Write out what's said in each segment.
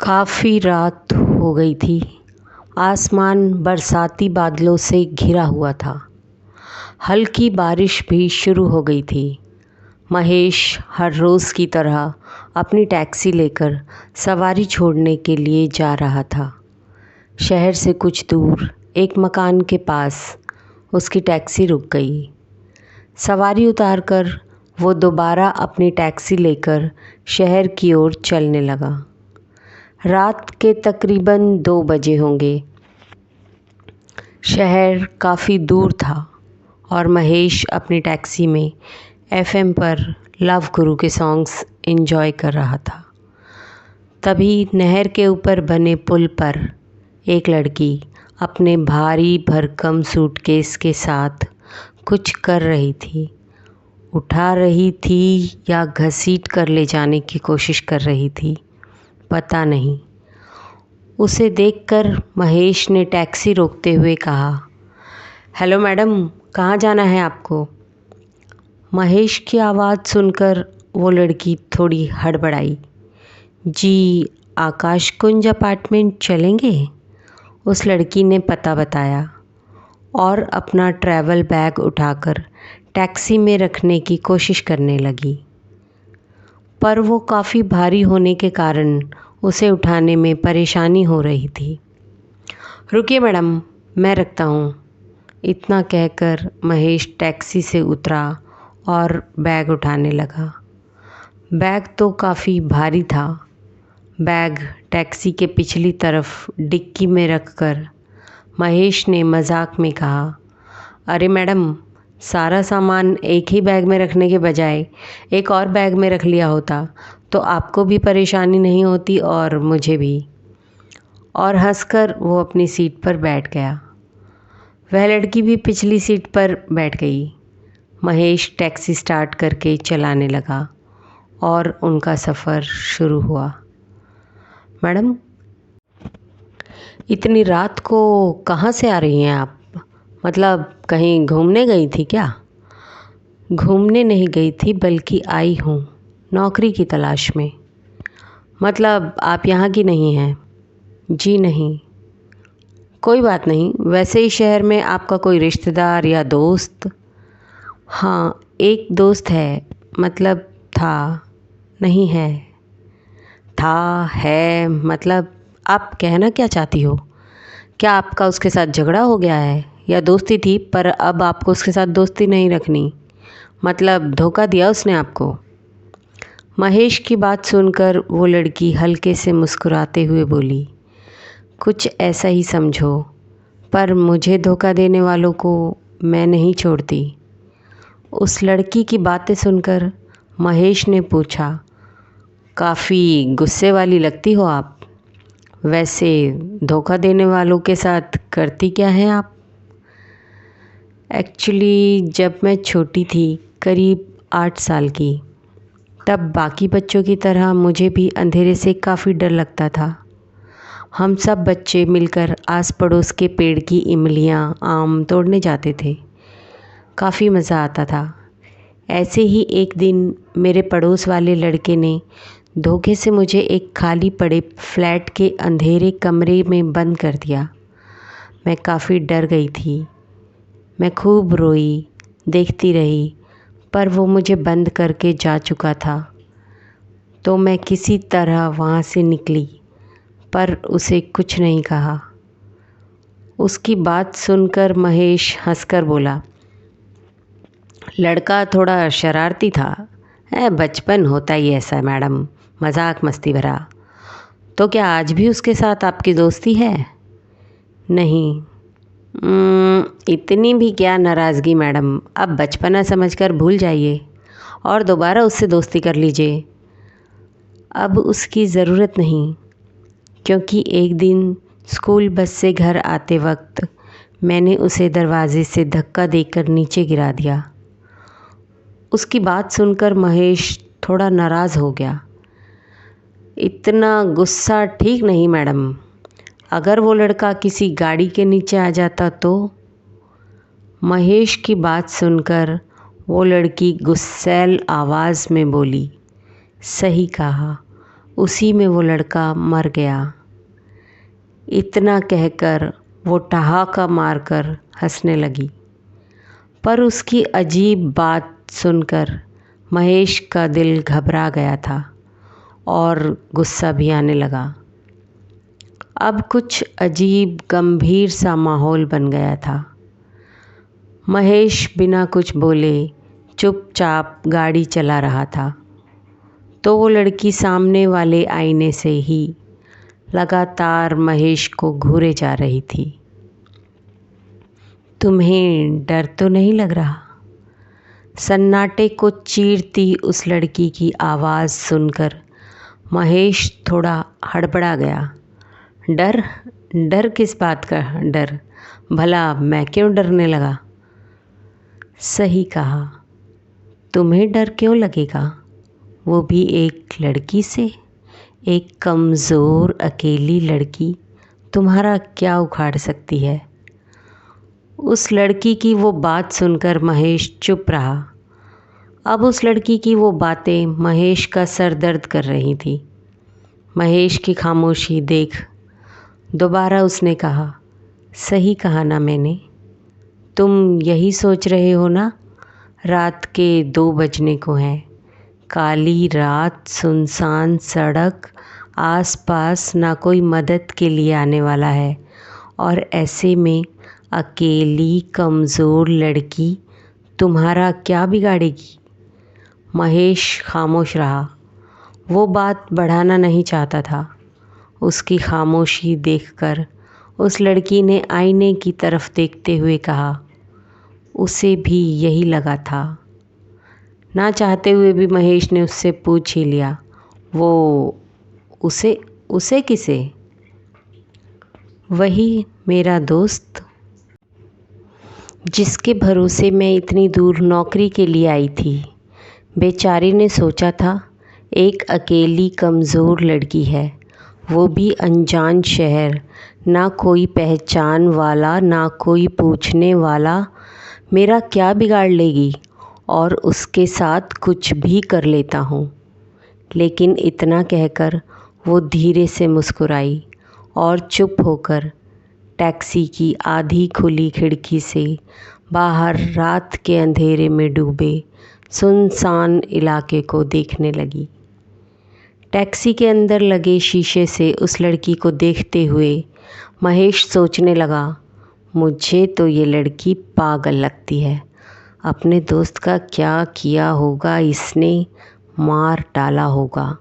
काफ़ी रात हो गई थी। आसमान बरसाती बादलों से घिरा हुआ था। हल्की बारिश भी शुरू हो गई थी। महेश हर रोज़ की तरह अपनी टैक्सी लेकर सवारी छोड़ने के लिए जा रहा था। शहर से कुछ दूर एक मकान के पास उसकी टैक्सी रुक गई। सवारी उतारकर वो दोबारा अपनी टैक्सी लेकर शहर की ओर चलने लगा। रात के तकरीबन 2 बजे होंगे। शहर काफ़ी दूर था और महेश अपनी टैक्सी में एफएम पर लव गुरु के सॉन्ग्स एंजॉय कर रहा था। तभी नहर के ऊपर बने पुल पर एक लड़की अपने भारी भरकम सूटकेस के साथ कुछ कर रही थी। उठा रही थी या घसीट कर ले जाने की कोशिश कर रही थी, पता नहीं। उसे देखकर महेश ने टैक्सी रोकते हुए कहा, हेलो मैडम, कहाँ जाना है आपको? महेश की आवाज़ सुनकर वो लड़की थोड़ी हड़बड़ाई। जी, आकाश कुंज अपार्टमेंट चलेंगे? उस लड़की ने पता बताया और अपना ट्रैवल बैग उठाकर टैक्सी में रखने की कोशिश करने लगी, पर वो काफ़ी भारी होने के कारण उसे उठाने में परेशानी हो रही थी। रुकिए मैडम, मैं रखता हूँ। इतना कहकर महेश टैक्सी से उतरा और बैग उठाने लगा। बैग तो काफ़ी भारी था। बैग टैक्सी के पिछली तरफ डिक्की में रखकर महेश ने मजाक में कहा, अरे मैडम, सारा सामान एक ही बैग में रखने के बजाय एक और बैग में रख लिया होता तो आपको भी परेशानी नहीं होती और मुझे भी। और हंसकर वो अपनी सीट पर बैठ गया। वह लड़की भी पिछली सीट पर बैठ गई। महेश टैक्सी स्टार्ट करके चलाने लगा और उनका सफ़र शुरू हुआ। मैडम, इतनी रात को कहाँ से आ रही हैं आप? मतलब कहीं घूमने गई थी क्या? घूमने नहीं गई थी, बल्कि आई हूँ नौकरी की तलाश में। मतलब आप यहाँ की नहीं हैं? जी नहीं। कोई बात नहीं, वैसे ही शहर में आपका कोई रिश्तेदार या दोस्त? हाँ, एक दोस्त है, मतलब था, नहीं है। था, है, मतलब आप कहना क्या चाहती हो? क्या आपका उसके साथ झगड़ा हो गया है या दोस्ती थी पर अब आपको उसके साथ दोस्ती नहीं रखनी? मतलब धोखा दिया उसने आपको? महेश की बात सुनकर वो लड़की हल्के से मुस्कुराते हुए बोली, कुछ ऐसा ही समझो, पर मुझे धोखा देने वालों को मैं नहीं छोड़ती। उस लड़की की बातें सुनकर महेश ने पूछा, काफ़ी गुस्से वाली लगती हो आप। वैसे धोखा देने वालों के साथ करती क्या हैं आप? एक्चुअली जब मैं छोटी थी, करीब 8 साल की, तब बाकी बच्चों की तरह मुझे भी अंधेरे से काफ़ी डर लगता था। हम सब बच्चे मिलकर आस पड़ोस के पेड़ की इमलियाँ, आम तोड़ने जाते थे। काफ़ी मज़ा आता था। ऐसे ही एक दिन मेरे पड़ोस वाले लड़के ने धोखे से मुझे एक खाली पड़े फ्लैट के अंधेरे कमरे में बंद कर दिया। मैं काफ़ी डर गई थी। मैं खूब रोई, देखती रही, पर वो मुझे बंद करके जा चुका था। तो मैं किसी तरह वहाँ से निकली, पर उसे कुछ नहीं कहा। उसकी बात सुनकर महेश हंसकर बोला, लड़का थोड़ा शरारती था। बचपन होता ही ऐसा है मैडम, मजाक मस्ती भरा। तो क्या आज भी उसके साथ आपकी दोस्ती है? नहीं। इतनी भी क्या नाराज़गी मैडम, अब बचपना समझकर भूल जाइए और दोबारा उससे दोस्ती कर लीजिए। अब उसकी ज़रूरत नहीं, क्योंकि एक दिन स्कूल बस से घर आते वक्त मैंने उसे दरवाजे से धक्का देकर नीचे गिरा दिया। उसकी बात सुनकर महेश थोड़ा नाराज़ हो गया। इतना गुस्सा ठीक नहीं मैडम। अगर वो लड़का किसी गाड़ी के नीचे आ जाता तो? महेश की बात सुनकर वो लड़की गुस्सैल आवाज़ में बोली, सही कहा, उसी में वो लड़का मर गया। इतना कहकर वो ठहाका मारकर हंसने लगी। पर उसकी अजीब बात सुनकर महेश का दिल घबरा गया था और गुस्सा भी आने लगा। अब कुछ अजीब गंभीर सा माहौल बन गया था। महेश बिना कुछ बोले चुपचाप गाड़ी चला रहा था, तो वो लड़की सामने वाले आईने से ही लगातार महेश को घूरे जा रही थी। तुम्हें डर तो नहीं लग रहा? सन्नाटे को चीरती उस लड़की की आवाज़ सुनकर महेश थोड़ा हड़बड़ा गया। डर? डर किस बात का डर? भला मैं क्यों डरने लगा? सही कहा। तुम्हें डर क्यों लगेगा? वो भी एक लड़की से। एक कमज़ोर अकेली लड़की तुम्हारा क्या उखाड़ सकती है? उस लड़की की वो बात सुनकर महेश चुप रहा। अब उस लड़की की वो बातें महेश का सर दर्द कर रही थी। महेश की खामोशी देख दोबारा उसने कहा, सही कहा ना मैंने? तुम यही सोच रहे हो ना? रात के 2 बजने को हैं। काली रात, सुनसान सड़क, आसपास ना कोई मदद के लिए आने वाला है, और ऐसे में अकेली कमज़ोर लड़की तुम्हारा क्या बिगाड़ेगी? महेश खामोश रहा। वो बात बढ़ाना नहीं चाहता था। उसकी खामोशी देखकर उस लड़की ने आईने की तरफ देखते हुए कहा, उसे भी यही लगा था। ना चाहते हुए भी महेश ने उससे पूछ ही लिया, वो उसे किसे? वही मेरा दोस्त, जिसके भरोसे मैं इतनी दूर नौकरी के लिए आई थी। बेचारी ने सोचा था एक अकेली कमज़ोर लड़की है, वो भी अनजान शहर, ना कोई पहचान वाला, ना कोई पूछने वाला, मेरा क्या बिगाड़ लेगी और उसके साथ कुछ भी कर लेता हूँ। लेकिन इतना कहकर वो धीरे से मुस्कुराई और चुप होकर टैक्सी की आधी खुली खिड़की से बाहर रात के अंधेरे में डूबे सुनसान इलाके को देखने लगी। टैक्सी के अंदर लगे शीशे से उस लड़की को देखते हुए महेश सोचने लगा, मुझे तो ये लड़की पागल लगती है। अपने दोस्त का क्या किया होगा इसने? मार डाला होगा।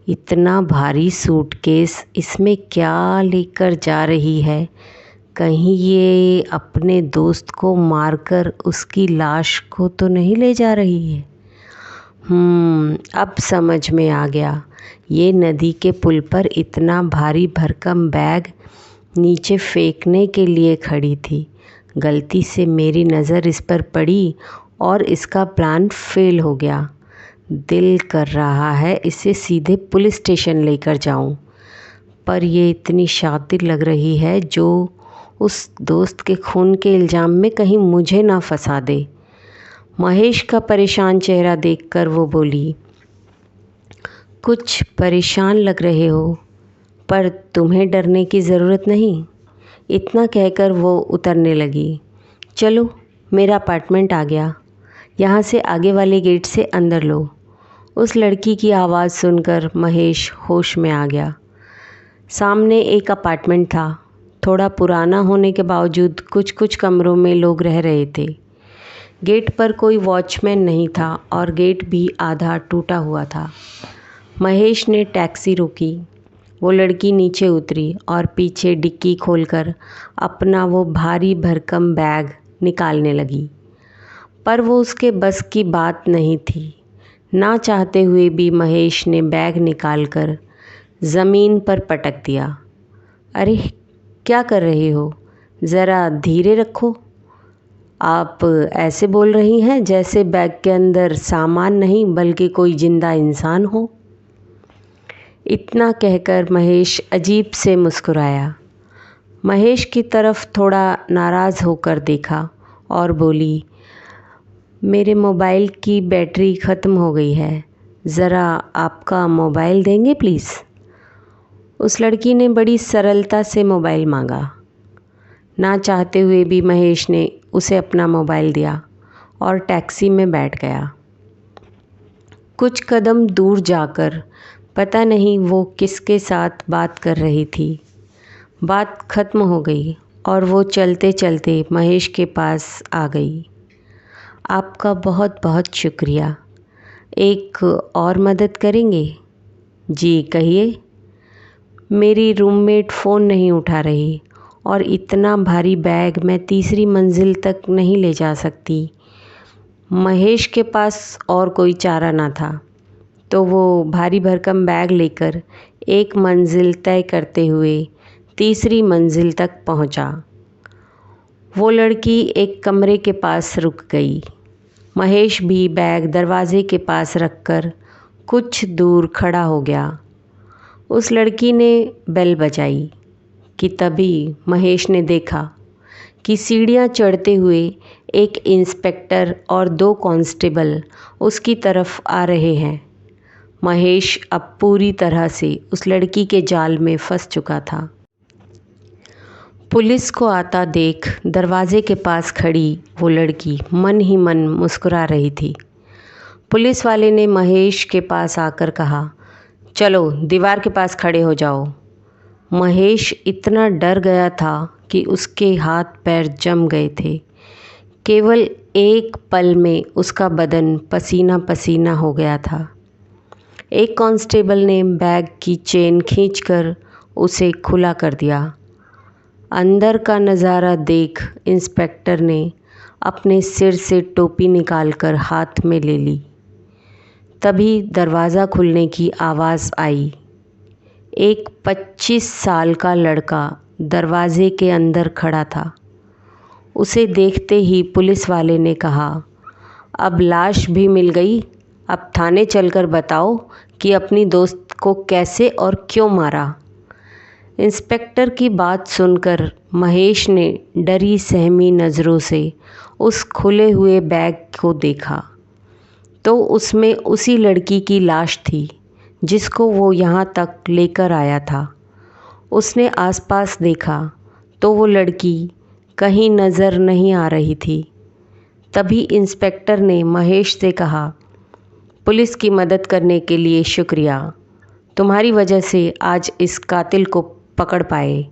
इतना भारी सूटकेस इसमें क्या लेकर जा रही है? कहीं ये अपने दोस्त को मारकर उसकी लाश को तो नहीं ले जा रही है? अब समझ में आ गया। ये नदी के पुल पर इतना भारी भरकम बैग नीचे फेंकने के लिए खड़ी थी। गलती से मेरी नज़र इस पर पड़ी और इसका प्लान फेल हो गया। दिल कर रहा है इसे सीधे पुलिस स्टेशन लेकर जाऊं, पर ये इतनी शातिर लग रही है जो उस दोस्त के खून के इल्ज़ाम में कहीं मुझे ना फंसा दे। महेश का परेशान चेहरा देखकर वो बोली, कुछ परेशान लग रहे हो, पर तुम्हें डरने की ज़रूरत नहीं। इतना कहकर वो उतरने लगी। चलो, मेरा अपार्टमेंट आ गया, यहाँ से आगे वाले गेट से अंदर लो। उस लड़की की आवाज़ सुनकर महेश होश में आ गया। सामने एक अपार्टमेंट था। थोड़ा पुराना होने के बावजूद कुछ कुछ कमरों में लोग रह रहे थे। गेट पर कोई वॉचमैन नहीं था और गेट भी आधा टूटा हुआ था। महेश ने टैक्सी रोकी। वो लड़की नीचे उतरी और पीछे डिक्की खोलकर अपना वो भारी भरकम बैग निकालने लगी, पर वो उसके बस की बात नहीं थी। ना चाहते हुए भी महेश ने बैग निकालकर ज़मीन पर पटक दिया। अरे क्या कर रही हो? ज़रा धीरे रखो। आप ऐसे बोल रही हैं जैसे बैग के अंदर सामान नहीं बल्कि कोई जिंदा इंसान हो। इतना कहकर महेश अजीब से मुस्कुराया। महेश की तरफ थोड़ा नाराज़ होकर देखा और बोली, मेरे मोबाइल की बैटरी ख़त्म हो गई है, ज़रा आपका मोबाइल देंगे प्लीज़। उस लड़की ने बड़ी सरलता से मोबाइल मांगा। ना चाहते हुए भी महेश ने उसे अपना मोबाइल दिया और टैक्सी में बैठ गया। कुछ कदम दूर जाकर पता नहीं वो किसके साथ बात कर रही थी। बात खत्म हो गई और वो चलते चलते महेश के पास आ गई। आपका बहुत बहुत शुक्रिया। एक और मदद करेंगे? जी कहिए। मेरी रूममेट फ़ोन नहीं उठा रही और इतना भारी बैग मैं तीसरी मंजिल तक नहीं ले जा सकती। महेश के पास और कोई चारा ना था, तो वो भारी भरकम बैग लेकर एक मंजिल तय करते हुए तीसरी मंजिल तक पहुंचा। वो लड़की एक कमरे के पास रुक गई। महेश भी बैग दरवाजे के पास रखकर कुछ दूर खड़ा हो गया। उस लड़की ने बेल बजाई कि तभी महेश ने देखा कि सीढ़ियाँ चढ़ते हुए एक इंस्पेक्टर और 2 कांस्टेबल उसकी तरफ आ रहे हैं। महेश अब पूरी तरह से उस लड़की के जाल में फंस चुका था। पुलिस को आता देख दरवाजे के पास खड़ी वो लड़की मन ही मन मुस्कुरा रही थी। पुलिस वाले ने महेश के पास आकर कहा, चलो दीवार के पास खड़े हो जाओ। महेश इतना डर गया था कि उसके हाथ पैर जम गए थे। केवल एक पल में उसका बदन पसीना पसीना हो गया था। एक कांस्टेबल ने बैग की चेन खींचकर उसे खुला कर दिया। अंदर का नज़ारा देख इंस्पेक्टर ने अपने सिर से टोपी निकालकर हाथ में ले ली। तभी दरवाज़ा खुलने की आवाज़ आई। एक 25 साल का लड़का दरवाजे के अंदर खड़ा था। उसे देखते ही पुलिस वाले ने कहा, अब लाश भी मिल गई, अब थाने चलकर बताओ कि अपनी दोस्त को कैसे और क्यों मारा। इंस्पेक्टर की बात सुनकर महेश ने डरी सहमी नज़रों से उस खुले हुए बैग को देखा तो उसमें उसी लड़की की लाश थी जिसको वो यहाँ तक लेकर आया था। उसने आसपास देखा तो वो लड़की कहीं नज़र नहीं आ रही थी। तभी इंस्पेक्टर ने महेश से कहा, पुलिस की मदद करने के लिए शुक्रिया। तुम्हारी वजह से आज इस कातिल को पकड़ पाए।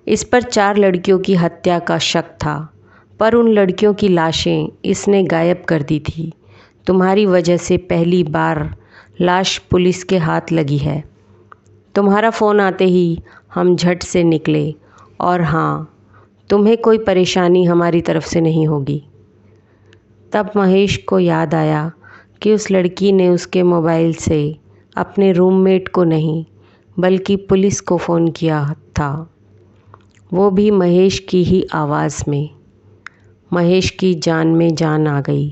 इस पर 4 लड़कियों की हत्या का शक था, पर उन लड़कियों की लाशें इसने गायब कर दी थी। तुम्हारी वजह से पहली बार लाश पुलिस के हाथ लगी है। तुम्हारा फ़ोन आते ही हम झट से निकले और हाँ, तुम्हें कोई परेशानी हमारी तरफ से नहीं होगी। तब महेश को याद आया कि उस लड़की ने उसके मोबाइल से अपने रूममेट को नहीं बल्कि पुलिस को फ़ोन किया था, वो भी महेश की ही आवाज़ में। महेश की जान में जान आ गई।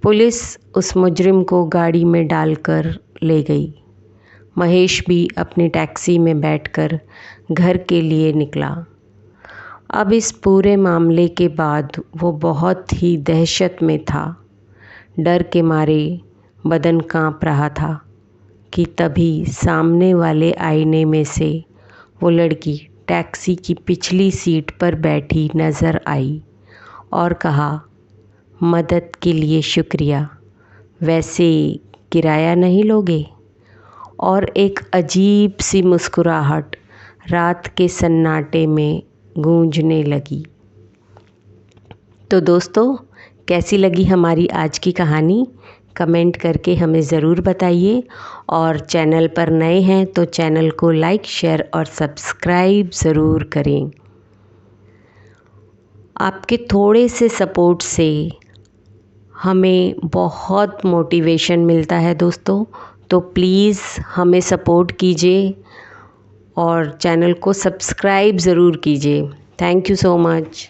पुलिस उस मुजरिम को गाड़ी में डालकर ले गई। महेश भी अपनी टैक्सी में बैठकर घर के लिए निकला। अब इस पूरे मामले के बाद वो बहुत ही दहशत में था। डर के मारे बदन कांप रहा था कि तभी सामने वाले आईने में से वो लड़की टैक्सी की पिछली सीट पर बैठी नज़र आई और कहा, मदद के लिए शुक्रिया, वैसे किराया नहीं लोगे? और एक अजीब सी मुस्कुराहट रात के सन्नाटे में गूंजने लगी। तो दोस्तों, कैसी लगी हमारी आज की कहानी? कमेंट करके हमें ज़रूर बताइए और चैनल पर नए हैं तो चैनल को लाइक, शेयर और सब्सक्राइब ज़रूर करें। आपके थोड़े से सपोर्ट से हमें बहुत मोटिवेशन मिलता है दोस्तों, तो प्लीज़ हमें सपोर्ट कीजिए और चैनल को सब्सक्राइब ज़रूर कीजिए। Thank you so much.